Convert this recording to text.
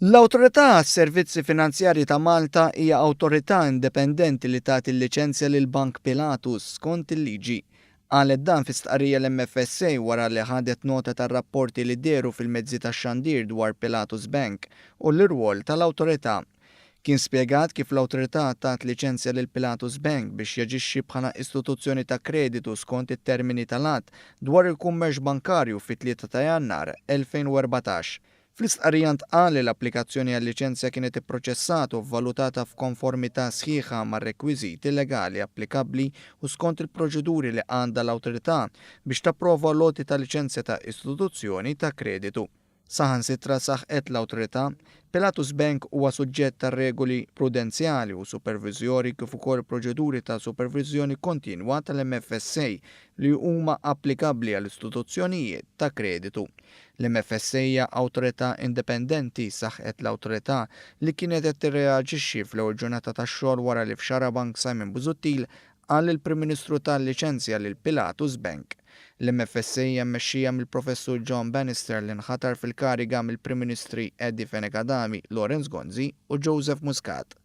L-Awtorità għas-Servizzi Finanzjarji ta' Malta hija awtorità indipendenti li tagħti l-liċenzja lil Bank Pilatus skont il-liġi. Qalet dan fi stqarrija l-MFSA wara li ħadet nota tar-rapporti li dehru fil-mezzi tax-xandir dwar Pilatus Bank u l-irwol tal-awtorità. Kien spjegat kif l-awtorità tat liċenzja lil Pilatus Bank biex jaġixxi bħala istituzzjoni ta' kreditu skont it-termini tal-att dwar il-kummerċ bankarju fit-3 ta' Jannar 2014. Fl-istqarrija ntqal li l-applikazzjoni għal-liċenzja kienet ipproċessata u vvalutata f'konformità sħiħa mar-rekwiżiti legali applikabbli u skont il-proċeduri li għandha l-awtorità biex tapprova loti ta' liċenzja ta' istituzzjoni ta' kreditu. Saħansitra saħqet l-awtorità, Pilatus Bank huwa suġġett ta' regoli prudenzjali u supervizjoni kif ukoll proċeduri ta' supervizjoni kontinwa tal-MFSA li huma applikabbli għall istituzzjonijiet ta' kreditu. L-MFSA hija awtorità indipendenti saħqet l-awtorità li kienet qed tirreaġixxi fl-ewwel ġurnata tax-xogħol wara li f'Xara Bank Simon Busuttil qal il-Prim Ministru tal-liċenzja lil Pilatus Bank. L-MFSA hija mmexxija mill-Professur John Bannister li nħatar fil-kariga mill-Prim Ministri Eddie Fenekadami, Lawrence Gonzi u Joseph Muscat.